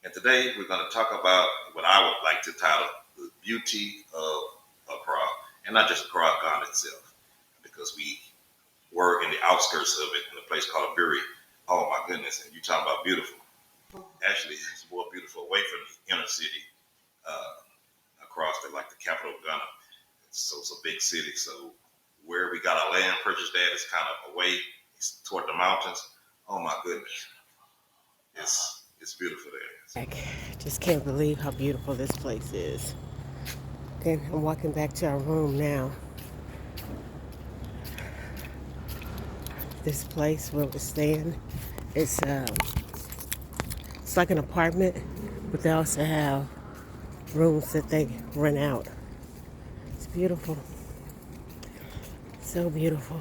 And today we're going to talk about what I would like to title the beauty of Accra, and not just Accra, Ghana itself, because we were in the outskirts of it in a place called Aburi. Oh my goodness, and you talking about beautiful. Actually, it's more beautiful away from the inner city, across the like the capital of Ghana. So it's a big city. So where we got our land purchased at is kind of away toward the mountains. Oh my goodness, it's beautiful there. I just can't believe how beautiful this place is. Okay, I'm walking back to our room now. This place where we're staying, it's it's like an apartment, but they also have rooms that they rent out. It's beautiful, so beautiful.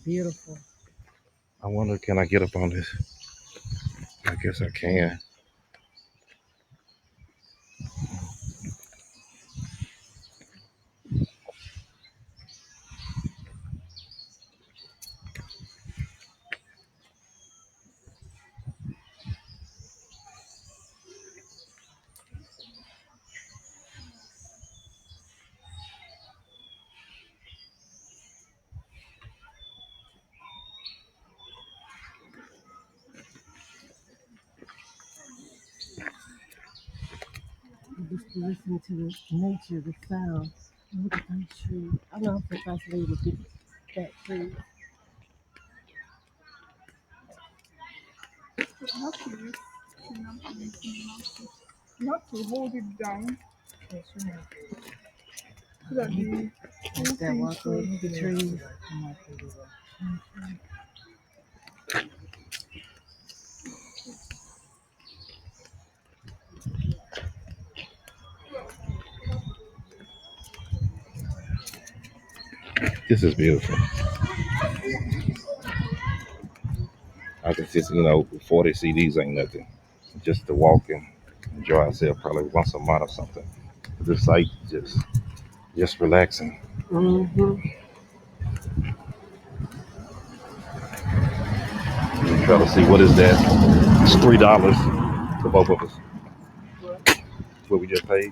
Beautiful. I wonder, can I get up on this? I guess I can. Just to listen to the nature, the sound. Look at these trees. I know if I leave a big fat tree. Not to use not to hold it down so that the whole That thing walkway, shows. the trees. This is beautiful. I can just, 40 CDs ain't nothing. Just to walk and enjoy ourselves probably once a month or something. This site just relaxing. Mm-hmm. Try to see what is that. It's $3 for both of us. What we just paid.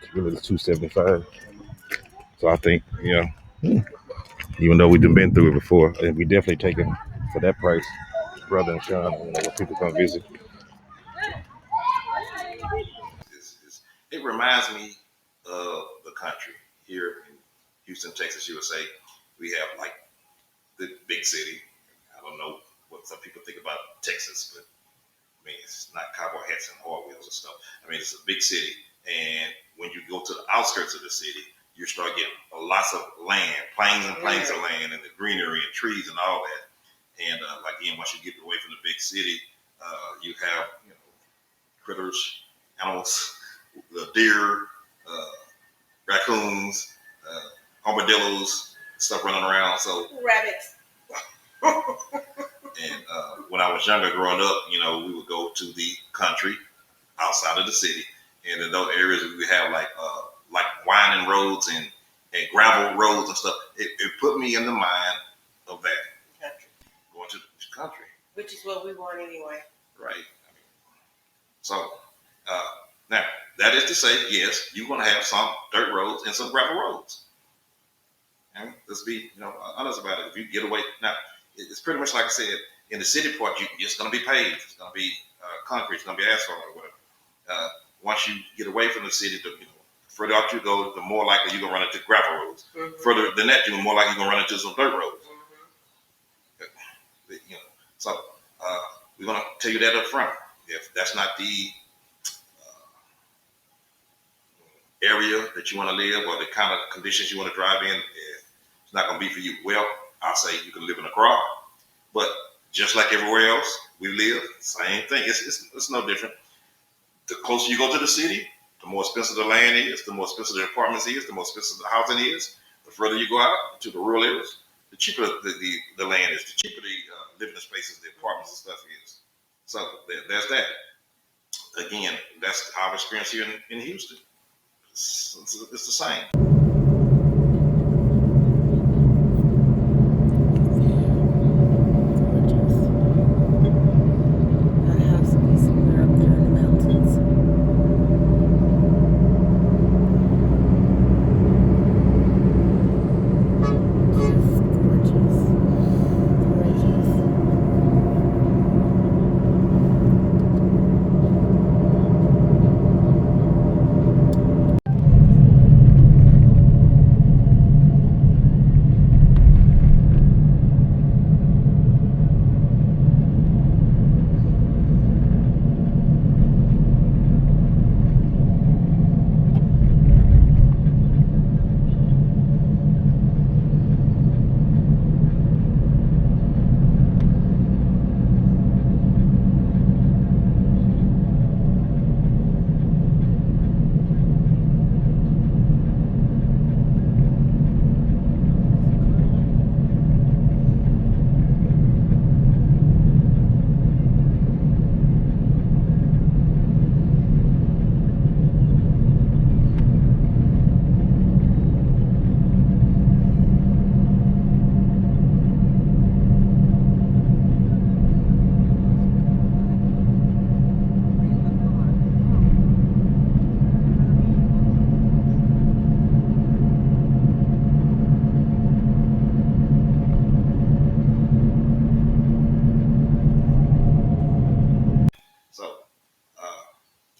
It's really $2.75. So I think, Even though we've been through it before, and we definitely take it for that price, brother and Sean. You know, when people come visit, it reminds me of the country here in Houston, Texas. You would say we have like the big city. I don't know what some people think about Texas, but I mean, it's not cowboy hats and hard wheels and stuff. I mean, it's a big city, and when you go to the outskirts of the city, you start getting lots of land, plains and plains of land, and the greenery and trees and all that. And like again, once you get away from the big city, you have critters, animals, the deer, raccoons, armadillos, stuff running around. So Rabbits. and when I was younger, growing up, we would go to the country outside of the city, and in those areas we would have like winding roads and gravel roads and stuff. It put me in the mind of that Country. going to the country, Which is what we want anyway. right? So now that is to say, yes, you're going to have some dirt roads and some gravel roads. And let's be honest about it. If you get away now, it's pretty much like I said in the city part. It's going to be paved. It's going to be concrete. It's going to be asphalt or whatever. Once you get away from the city, further out you go, the more likely you're going to run into gravel roads. Mm-hmm. Further than that, you're more likely you're going to run into some dirt roads. Mm-hmm. So we're going to tell you that up front. If that's not the area that you want to live or the kind of conditions you want to drive in, it's not going to be for you. Well, I'll say you can live in a car, but just like everywhere else we live, same thing. It's no different. The closer you go to the city, the more expensive the land is, the more expensive the apartments is, the more expensive the housing is. The further you go out to the rural areas, the cheaper the land is, the cheaper the living spaces, the apartments and stuff is. So there's that. Again, that's our experience here in Houston. It's the same.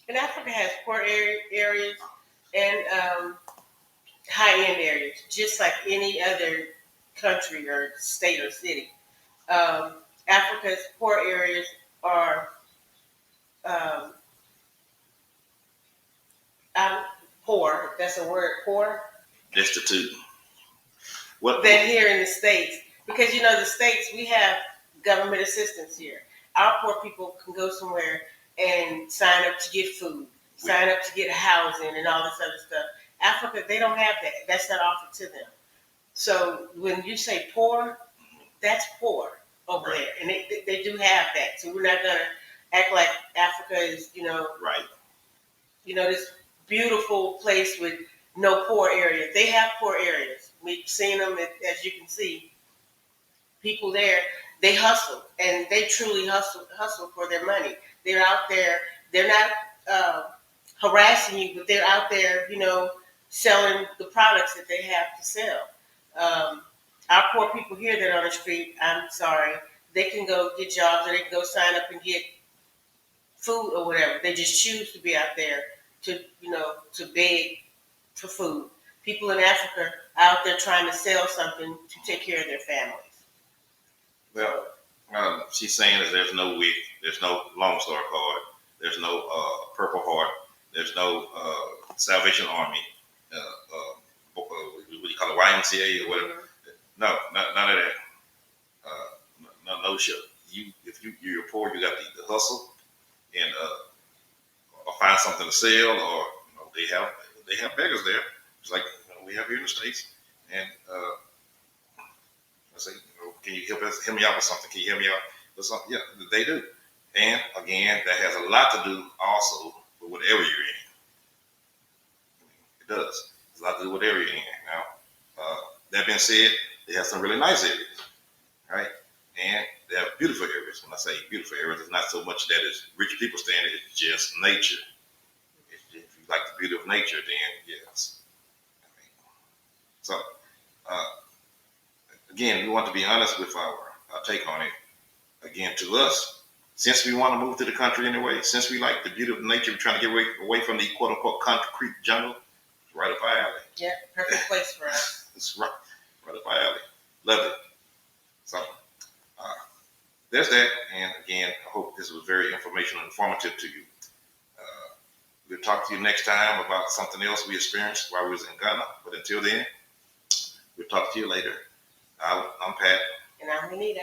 And Africa has poor areas and high-end areas, just like any other country or state or city. Africa's poor areas are poor, if that's a word, poor. Destitute. What? Than here in the States. Because, the States, we have government assistance here. Our poor people can go somewhere and sign up to get food, sign up to get housing and all this other stuff. Africa, they don't have that. That's not offered to them. So when you say poor, that's poor over there. And they do have that. So we're not going to act like Africa is, right. This beautiful place with no poor area. They have poor areas. We've seen them, as you can see. People there, they hustle, and they truly hustle for their money. They're out there. They're not harassing you, but they're out there, selling the products that they have to sell. our poor people here that are on the street, I'm sorry, they can go get jobs or they can go sign up and get food or whatever. They just choose to be out there to, to beg for food. People in Africa are out there trying to sell something to take care of their families. Well, she's saying that there's no WIC, there's no Lone Star card, there's no Purple Heart, there's no Salvation Army, what do you call it, YMCA or whatever. No, none of that. No shit. If you're poor, you got to either hustle and or find something to sell, or they have beggars there. It's like we have here in the States, and I say, can you help me out with something? Can you help me out with something? Yeah, they do. And again, that has a lot to do also with whatever you're in. It does. It's a lot to do with whatever you're in. Now, that being said, they have some really nice areas, right? And they have beautiful areas. When I say beautiful areas, it's not so much that it's rich people staying there, it's just nature. If you like the beauty of nature, then yes. So, again, we want to be honest with our take on it. Again, to us, since we want to move to the country anyway, since we like the beauty of nature, we're trying to get away from the quote unquote concrete jungle, it's right up our alley. Yeah, perfect place for us. It's right up our alley. Love it. So, there's that. And again, I hope this was very informational and informative to you. We'll talk to you next time about something else we experienced while we was in Ghana. But until then, we'll talk to you later. I'm Pat. And I'm Anita.